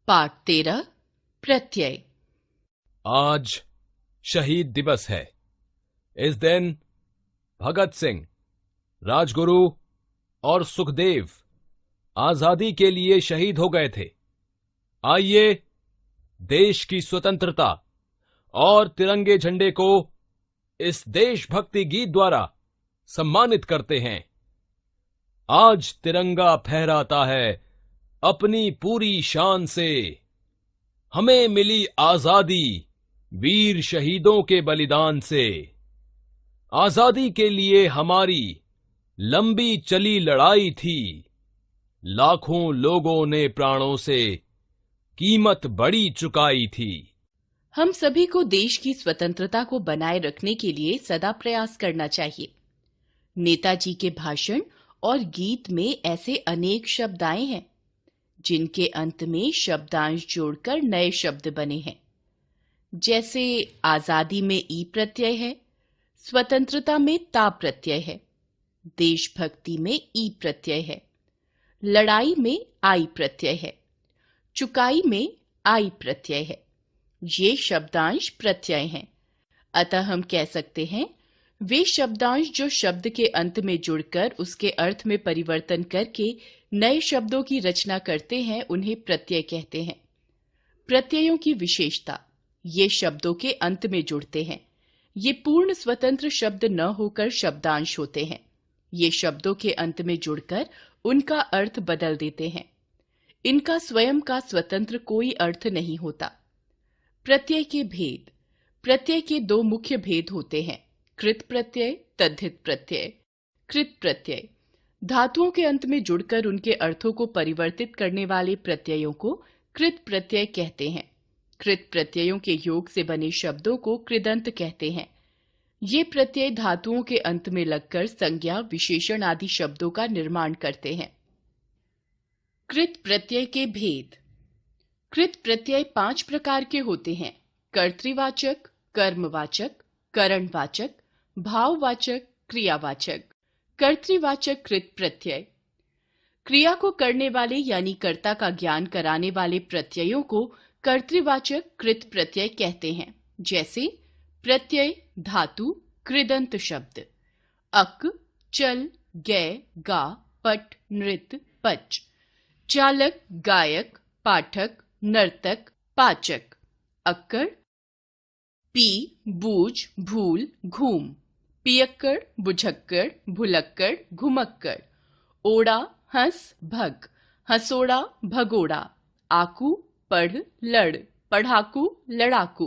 पाठ 13 प्रत्यय। आज शहीद दिवस है। इस दिन भगत सिंह, राजगुरु और सुखदेव आजादी के लिए शहीद हो गए थे। आइए देश की स्वतंत्रता और तिरंगे झंडे को इस देशभक्ति गीत द्वारा सम्मानित करते हैं। आज तिरंगा फहराता है अपनी पूरी शान से। हमें मिली आजादी वीर शहीदों के बलिदान से। आजादी के लिए हमारी लंबी चली लड़ाई थी। लाखों लोगों ने प्राणों से कीमत बड़ी चुकाई थी। हम सभी को देश की स्वतंत्रता को बनाए रखने के लिए सदा प्रयास करना चाहिए। नेताजी के भाषण और गीत में ऐसे अनेक शब्द आए हैं जिनके अंत में शब्दांश जोड़कर नए शब्द बने हैं। जैसे आजादी में ई प्रत्यय है, स्वतंत्रता में ता प्रत्यय है, देशभक्ति में ई प्रत्यय है, लड़ाई में आई प्रत्यय है, चुकाई में आई प्रत्यय है। ये शब्दांश प्रत्यय हैं। अतः हम कह सकते हैं वे शब्दांश जो शब्द के अंत में जुड़कर उसके अर्थ में परिवर्तन करके नए शब्दों की रचना करते हैं, उन्हें प्रत्यय कहते हैं। प्रत्ययों की विशेषता, ये शब्दों के अंत में जुड़ते हैं। ये पूर्ण स्वतंत्र शब्द न होकर शब्दांश होते हैं। ये शब्दों के अंत में जुड़कर उनका अर्थ बदल देते हैं। इनका स्वयं का स्वतंत्र कोई अर्थ नहीं होता। प्रत्यय के भेद। प्रत्यय के दो मुख्य भेद होते हैं, कृत प्रत्यय, तद्धित प्रत्यय। कृत प्रत्यय धातुओं के अंत में जुड़कर उनके अर्थों को परिवर्तित करने वाले प्रत्ययों को कृत प्रत्यय कहते हैं। कृत प्रत्ययों के योग से बने शब्दों को कृदंत कहते हैं। ये प्रत्यय धातुओं के अंत में लगकर संज्ञा, विशेषण आदि शब्दों का निर्माण करते हैं। कृत प्रत्यय के भेद। कृत प्रत्यय 5 प्रकार के होते हैं: कर्तृवाचक, कर्मवाचक, करणवाचक, भाववाचक, क्रियावाचक। कर्तृवाचक कृत प्रत्यय क्रिया को करने वाले यानी कर्ता का ज्ञान कराने वाले प्रत्ययों को कर्तृवाचक कृत प्रत्यय कहते हैं। जैसे प्रत्यय धातु कृदंत शब्द अक, चल, गै, गा, पट, नृत्य, पच। चालक, गायक, पाठक, नर्तक, पाचक। अक्कड़ पी, बूझ, भूल, घूम। पियक्कड़, बुझक्कड़, भुलक्कड़, घुमक्कड़। ओड़ा, हंस, भग, हंसोड़ा, भगोड़ा। आकू, पढ़, लड़, पढ़ाकू, लड़ाकू।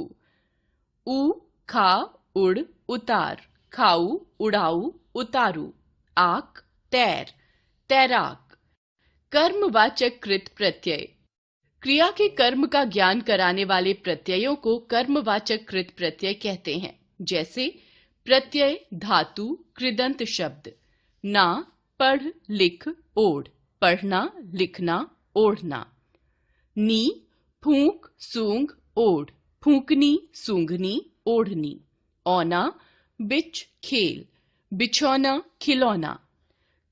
ऊ, खा, उड़, उतार, खाऊ, उड़ाऊ, उतारू। आक, तैर, तैराक। कर्मवाचक कृत प्रत्यय क्रिया के कर्म का ज्ञान कराने वाले प्रत्ययों को कर्मवाचक कृत प्रत्यय कहते हैं। जैसे प्रत्यय धातु कृदंत शब्द ना, पढ़, लिख, ओढ़। पढ़ना, लिखना, ओढ़ना। नी, फूंक, सूंघ, ओढ़। फूंकनी, सूंघनी, ओढ़नी। औना, बिच, खेल, बिछौना, खिलौना।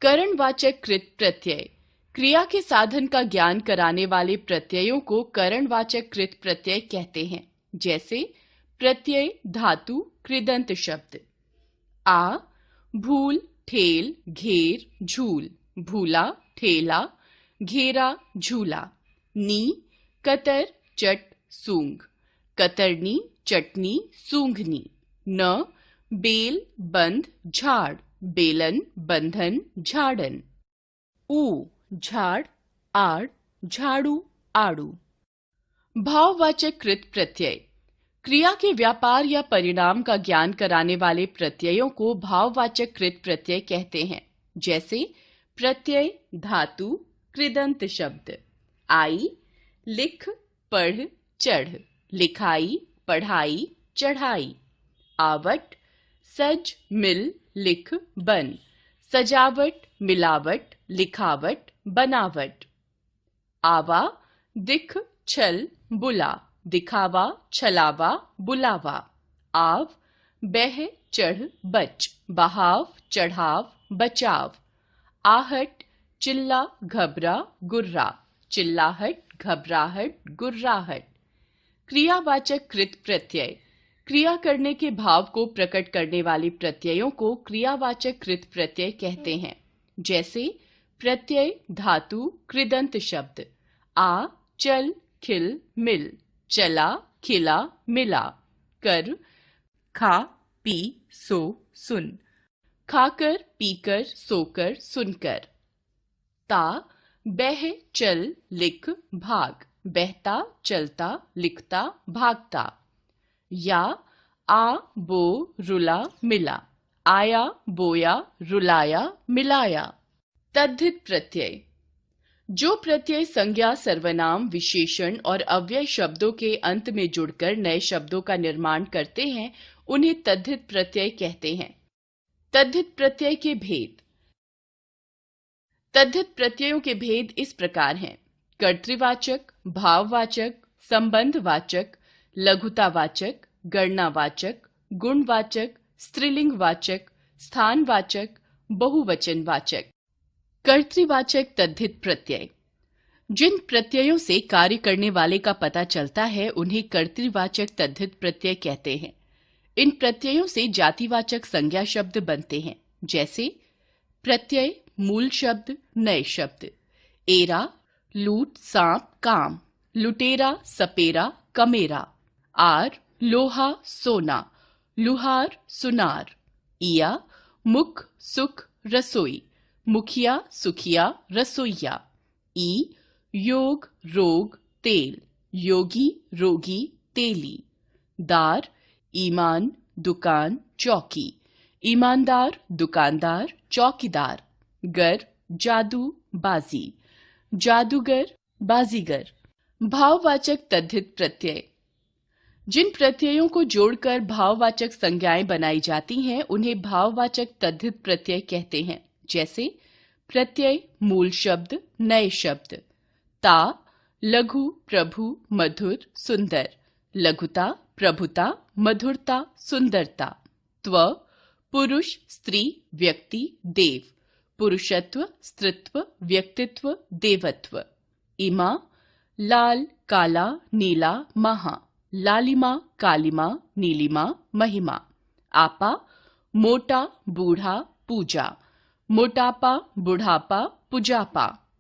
करणवाचक कृत प्रत्यय क्रिया के साधन का ज्ञान कराने वाले प्रत्ययों को करणवाचक कृत प्रत्यय कहते हैं। जैसे प्रत्यय धातु कृदंत शब्द आ, भूल, ठेल, घेर, झूल। भूला, ठेला, घेरा, झूला। नी, कतर, चट, सूंघ। कतरनी, चटनी, सूंघनी। न, बेल, बंध, झाड़। बेलन, बंधन, झाड़न। ऊ, झाड़, आड़, झाड़ू, आड़ू। भाववाचक कृत प्रत्यय क्रिया के व्यापार या परिणाम का ज्ञान कराने वाले प्रत्ययों को भाववाचक कृत प्रत्यय कहते हैं। जैसे प्रत्यय धातु कृदंत शब्द आई, लिख, पढ़, चढ़। लिखाई, पढ़ाई, चढ़ाई। आवट, सज, मिल, लिख, बन। सजावट, मिलावट, लिखावट, बनावट। आवा, दिख, छल, बुला। दिखावा, छलावा, बुलावा। आव, बह, चढ़, बच। बहाव, चढ़ाव, बचाव। आहट, चिल्ला, घबरा, गुर्रा। चिल्लाहट, घबराहट, गुर्राहट। क्रियावाचक कृत प्रत्यय क्रिया करने के भाव को प्रकट करने वाले प्रत्ययों को क्रियावाचक कृत प्रत्यय कहते हैं। जैसे प्रत्यय धातु कृदंत शब्द आ, चल, खिल, मिल, चला, खिला, मिला। कर, खा, पी, सो, सुन, खाकर, पीकर, सोकर, सुनकर। ता, बह, चल, लिख, भाग, बहता, चलता, लिखता, भागता। या, आ, बो, रुला, मिला, आया, बोया, रुलाया, मिलाया। तद्धित प्रत्यय जो प्रत्यय संज्ञा, सर्वनाम, विशेषण और अव्यय शब्दों के अंत में जुड़कर नए शब्दों का निर्माण करते हैं, उन्हें तद्धित प्रत्यय कहते हैं। तद्धित प्रत्यय के भेद। तद्धित प्रत्ययों के भेद इस प्रकार हैं: कर्तृवाचक, भाववाचक, संबंधवाचक, लघुतावाचक, गणनावाचक, गुणवाचक, स्त्रीलिंगवाचक, स्थानवाचक, बहुवचनवाचक। कर्तृवाचक तद्धित प्रत्यय जिन प्रत्ययों से कार्य करने वाले का पता चलता है, उन्हें कर्तृवाचक तद्धित प्रत्यय कहते हैं। इन प्रत्ययों से जातिवाचक संज्ञा शब्द बनते हैं। जैसे प्रत्यय मूल शब्द, नए शब्द। एरा, लूट, सांप, काम, लुटेरा, सपेरा, कमेरा। आर, लोहा, सोना, लुहार, सुनार। इया, मुख, सुख, रसोई, मुखिया, सुखिया, रसोइया। ई, योग, रोग, तेल, योगी, रोगी, तेली। दार, ईमान, दुकान, चौकी, ईमानदार, दुकानदार, चौकीदार। गर, जादू, बाजी, जादूगर, बाजीगर। भाववाचक तद्धित प्रत्यय जिन प्रत्ययों को जोड़कर भाववाचक संज्ञाएं बनाई जाती हैं, उन्हें भाववाचक तद्धित प्रत्यय कहते हैं। जैसे प्रत्यय मूल शब्द, नए शब्द। ता, लघु, प्रभु, मधुर, सुंदर, लघुता, प्रभुता, मधुरता, सुंदरता। त्व, पुरुष, स्त्री, व्यक्ति, देव, पुरुषत्व, स्त्रीत्व, व्यक्तित्व, देवत्व। इमा, लाल, काला, नीला, महा, लालिमा, कालिमा, नीलिमा, महिमा। आपा, मोटा, बूढ़ा, पूजा, मोटापा, बुढ़ापा, पुजापा।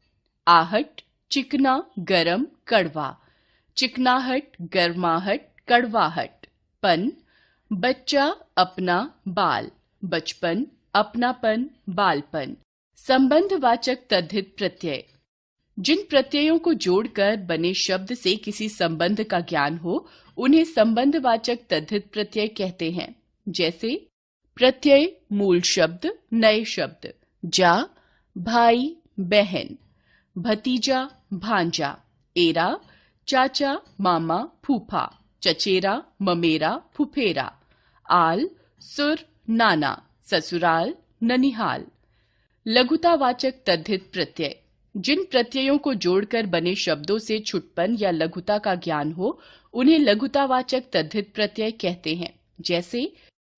आहट, चिकना, गरम, कड़वा, चिकनाहट, गर्माहट, कड़वाहट। पन, बच्चा, अपना, बाल, बचपन, अपनापन, बालपन। संबंधवाचक तद्धित प्रत्यय जिन प्रत्ययों को जोड़कर बने शब्द से किसी संबंध का ज्ञान हो, उन्हें संबंधवाचक तद्धित प्रत्यय कहते हैं। जैसे प्रत्यय मूल शब्द, नए शब्द। जा, भाई, बहन, भतीजा, भांजा। एरा, चाचा, मामा, फूफा, चचेरा, ममेरा, फुफेरा। आल, सुर, नाना, ससुराल, ननिहाल। लघुतावाचक तद्धित प्रत्यय जिन प्रत्ययों को जोड़कर बने शब्दों से छुटपन या लघुता का ज्ञान हो, उन्हें लघुतावाचक तद्धित प्रत्यय कहते हैं। जैसे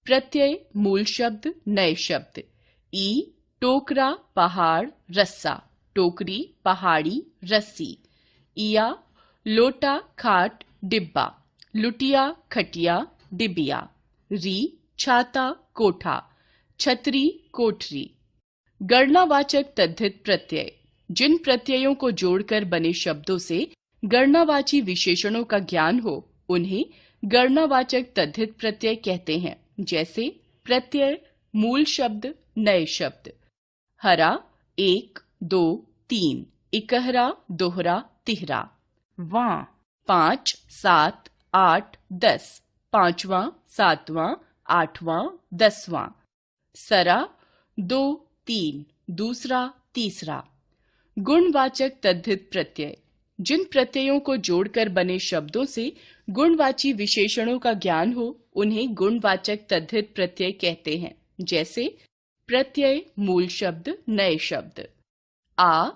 प्रत्यय मूल शब्द, नए शब्द। ई, टोकरा, पहाड़, रस्सा, टोकरी, पहाड़ी, रस्सी। इया, लोटा, खाट, डिब्बा, लुटिया, खटिया, डिबिया। री, छाता, कोठा, छतरी, कोठरी। गणनावाचक तद्धित प्रत्यय जिन प्रत्ययों को जोड़कर बने शब्दों से गणनावाची विशेषणों का ज्ञान हो, उन्हें गणनावाचक तद्धित प्रत्यय कहते हैं। जैसे प्रत्यय मूल शब्द, नए शब्द। हरा, एक, दो, तीन, इकहरा, दोहरा, तिहरा। वां, 5, 7, 8, 10, पांचवां, सातवां, आठवां, 10वां। सरा, 2, 3, दूसरा, तीसरा। गुणवाचक तद्धित प्रत्यय जिन प्रत्ययों को जोड़कर बने शब्दों से गुणवाची विशेषणों का ज्ञान हो, उन्हें गुणवाचक तद्धित प्रत्यय कहते हैं। जैसे प्रत्यय मूल शब्द, नए शब्द। आ,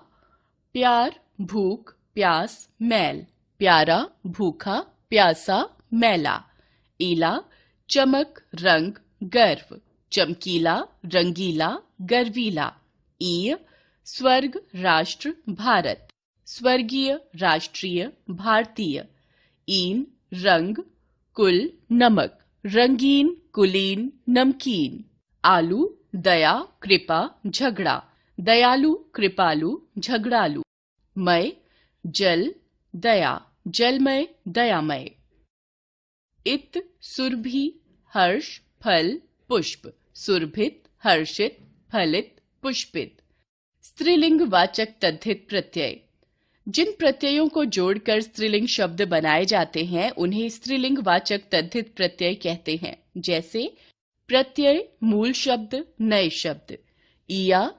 प्यार, भूख, प्यास, मैल, प्यारा, भूखा, प्यासा, मैला। ईला, चमक, रंग, गर्व, चमकीला, रंगीला, गर्वीला। ईय, स्वर्ग, राष्ट्र, भारत, स्वर्गीय, राष्ट्रीय, भारतीय। ईन, रंग, कुल, नमक, रंगीन, कुलीन, नमकीन। आलू, दया, कृपा, झगड़ा, दयालु, कृपालु, झगड़ालू। मय, जल, दया, जलमय, दयामय। इत, सुरभि, हर्ष, फल, पुष्प, सुरभित, हर्षित, फलित, पुष्पित। स्त्रीलिंग वाचक तद्धित प्रत्यय। जिन प्रत्ययों को जोड़कर स्त्रीलिंग शब्द बनाए जाते हैं उन्हें स्त्रीलिंग वाचक तद्धित प्रत्यय कहते हैं। जैसे प्रत्यय, मूल शब्द, नए शब्द। इया,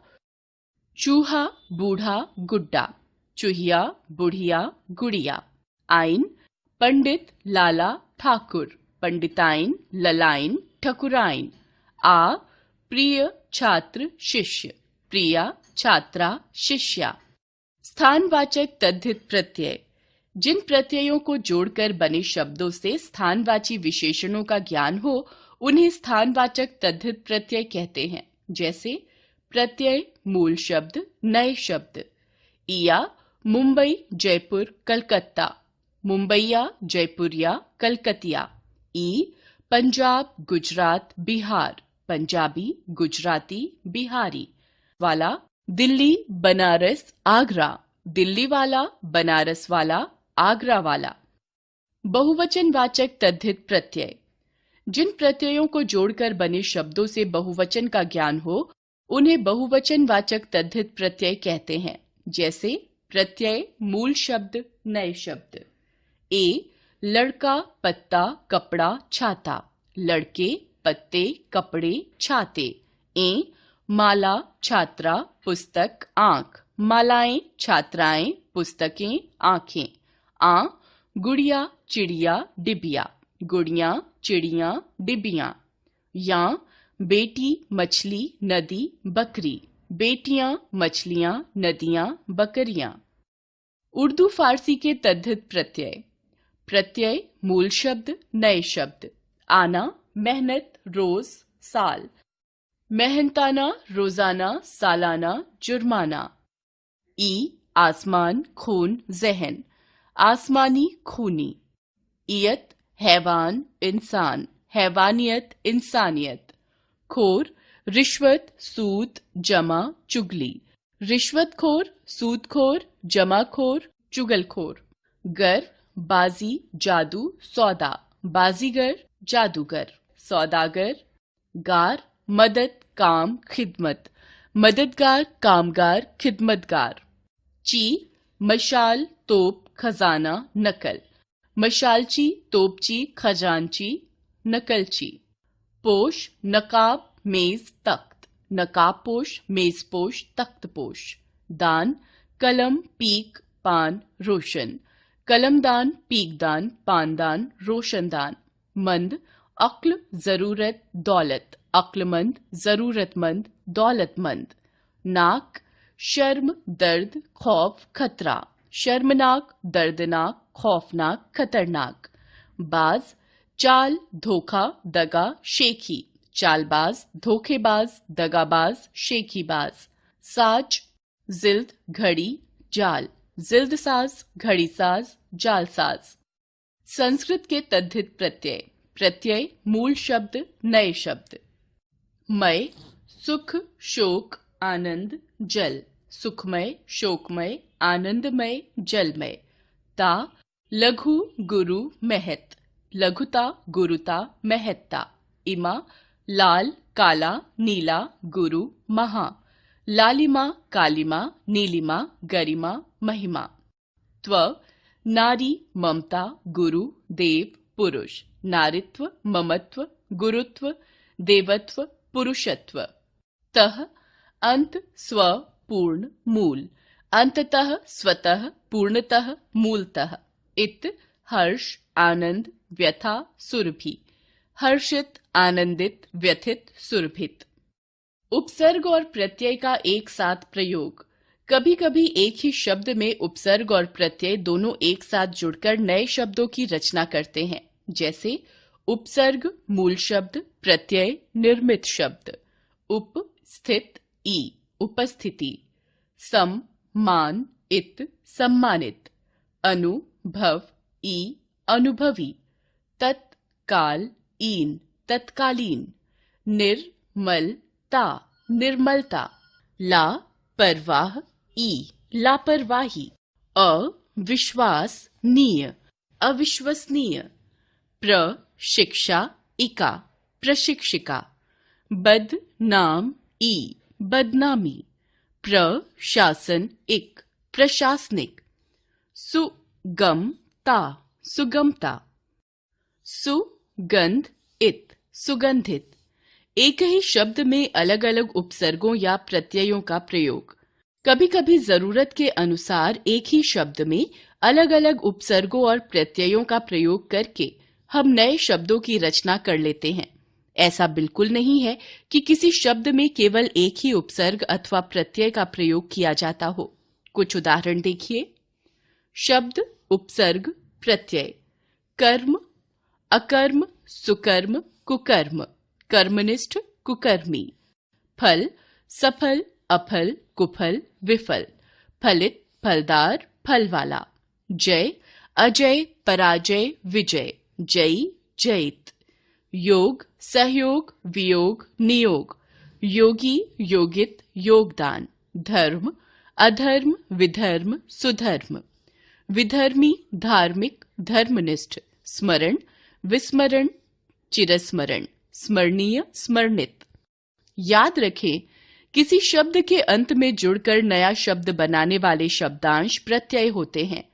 चूहा, बूढ़ा, गुड्डा, चूहिया, बुढ़िया, गुड़िया। आइन, पंडित, लाला, ठाकुर, पंडिताइन, ललाइन, ठकुराइन। आ, प्रिय, छात्र, शिष्य, प्रिया, छात्रा, शिष्या। स्थानवाचक तद्धित प्रत्यय। जिन प्रत्ययों को जोड़कर बने शब्दों से स्थानवाची विशेषणों का ज्ञान हो उन्हें स्थानवाचक तद्धित प्रत्यय कहते हैं। जैसे प्रत्यय, मूल शब्द, नए शब्द। इया, मुंबई, जयपुर, कलकत्ता, मुंबईया, जयपुरिया, कलकतिया। ई, पंजाब, गुजरात, बिहार, पंजाबी, गुजराती, बिहारी। वाला, दिल्ली, बनारस, आगरा, दिल्ली वाला, बनारस वाला, आगरा वाला। बहुवचन वाचक तद्धित प्रत्यय। जिन प्रत्ययों को जोड़कर बने शब्दों से बहुवचन का ज्ञान हो उन्हें बहुवचन वाचक तद्धित प्रत्यय कहते हैं। जैसे प्रत्यय, मूल शब्द, नए शब्द। ए, लड़का, पत्ता, कपड़ा, छाता, लड़के, पत्ते, कपड़े, छाते। ए, माला, छात्रा, पुस्तक, आंख, मालाएं, छात्राएं, पुस्तकें, आंखें। आ, गुड़िया, चिड़िया, डिबिया, गुड़िया, चिड़िया, डिबिया। या, बेटी, मछली, नदी, बकरी, बेटियां, मछलियां, नदियां, बकरियां। उर्दू फारसी के तद्धित प्रत्यय। प्रत्यय, मूल शब्द, नए शब्द। आना, मेहनत, रोज, साल, मेहनताना, रोजाना, सालाना, जुर्माना। ई, आसमान, खून, जहन, आसमानी, खूनी। इयत, हैवान, इंसान, हैवानियत, इंसानियत। खोर, रिश्वत, सूद, जमा, चुगली, रिश्वतखोर, सूदखोर, जमाखोर, चुगलखोर। गर, बाजी, जादू, सौदा, बाजीगर, जादूगर, सौदागर। गार, मदद, काम, खिदमत, मददगार, कामगार, खिदमतगार। ची, मशाल, तोप, खजाना, नकल, मशालची, तोपची, खजानची, नकलची। पोश, नकाब, मेज, तख्त, नकाबपोश, मेजपोश, तख्तपोश। दान, कलम, पीक, पान, रोशन, कलमदान, पीकदान, पानदान, रोशनदान। मंद, अक्ल, जरूरत, दौलत, अक्लमंद, जरूरतमंद, दौलतमंद। नाक, शर्म, दर्द, खौफ, खतरा, शर्मनाक, दर्दनाक, खौफनाक, खतरनाक। बाज, चाल, धोखा, दगा, शेखी, चालबाज, धोखेबाज, दगाबाज, शेखीबाज। साज, जिल्द, घड़ी, जाल, जिल्दसाज, घड़ीसाज, जालसाज। संस्कृत के तद्धित प्रत्यय। प्रत्यय, मूल शब्द, नए शब्द। मय, सुख, शोक, आनंद, जल, सुखमय, शोकमय, आनंदमय, जलमय। ता, लघु, गुरु, महत, लघुता, गुरुता, महत्ता। इमा, लाल, काला, नीला, गुरु, महा, लालिमा, कालिमा, नीलिमा, गरिमा, महिमा। त्व, नारी, ममता, गुरु, देव, पुरुष, नारित्व, ममत्व, गुरुत्व, देवत्व, पुरुषत्व। तह, अंत, स्व, पूर्ण, मूल, अंततः, स्वतः, पूर्णतः, मूलतः। इत, हर्ष, आनंद, व्यथा, सुरभि, हर्षित, आनंदित, व्यथित, सुरभित। उपसर्ग और प्रत्यय का एक साथ प्रयोग। कभी कभी एक ही शब्द में उपसर्ग और प्रत्यय दोनों एक साथ जुड़कर नए शब्दों की रचना करते हैं। जैसे उपसर्ग, मूल शब्द, प्रत्यय, निर्मित शब्द। उप, स्थित, ई, उपस्थिति। सम, मान, इत सम्मानित, अनु भव ई अनुभवी, तत् काल ईन तत्कालीन, निर्मलता निर्मलता, ला परवाह ई लापरवाही, अविश्वसनीय अविश्वसनीय, प्रशिक्षा इका प्रशिक्षिका, बदनाम ई बदनामी, प्रशासन इक प्रशासनिक, सुगमता सुगमता, सुगंध इत सुगंधित। एक ही शब्द में अलग अलग उपसर्गों या प्रत्ययों का प्रयोग। कभी कभी जरूरत के अनुसार एक ही शब्द में अलग अलग उपसर्गों और प्रत्ययों का प्रयोग करके हम नए शब्दों की रचना कर लेते हैं। ऐसा बिल्कुल नहीं है कि किसी शब्द में केवल एक ही उपसर्ग अथवा प्रत्यय का प्रयोग किया जाता हो। कुछ उदाहरण देखिए। शब्द, उपसर्ग, प्रत्यय। कर्म, अकर्म, सुकर्म, कुकर्म, कर्मनिष्ठ, कुकर्मी। फल, सफल, अफल, कुफल, विफल। फलित, फलदार, फल वाला। जय, अजय, पराजय, विजय। जयी, जयित। योग, सहयोग, वियोग, नियोग। योगी, योगित, योगदान। धर्म, अधर्म, विधर्म, सुधर्म। विधर्मी, धार्मिक, धर्मनिष्ठ। स्मरण, विस्मरण, चिरस्मरण। स्मरणीय, स्मरणित। याद रखें, किसी शब्द के अंत में जुड़कर नया शब्द बनाने वाले शब्दांश प्रत्यय होते हैं।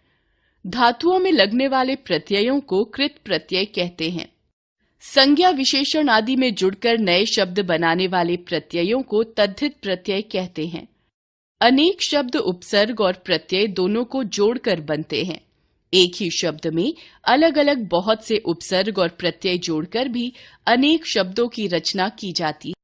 धातुओं में लगने वाले प्रत्ययों को कृत प्रत्यय कहते हैं। संज्ञा, विशेषण आदि में जुड़कर नए शब्द बनाने वाले प्रत्ययों को तद्धित प्रत्यय कहते हैं। अनेक शब्द उपसर्ग और प्रत्यय दोनों को जोड़कर बनते हैं। एक ही शब्द में अलग अलग बहुत से उपसर्ग और प्रत्यय जोड़कर भी अनेक शब्दों की रचना की जाती है।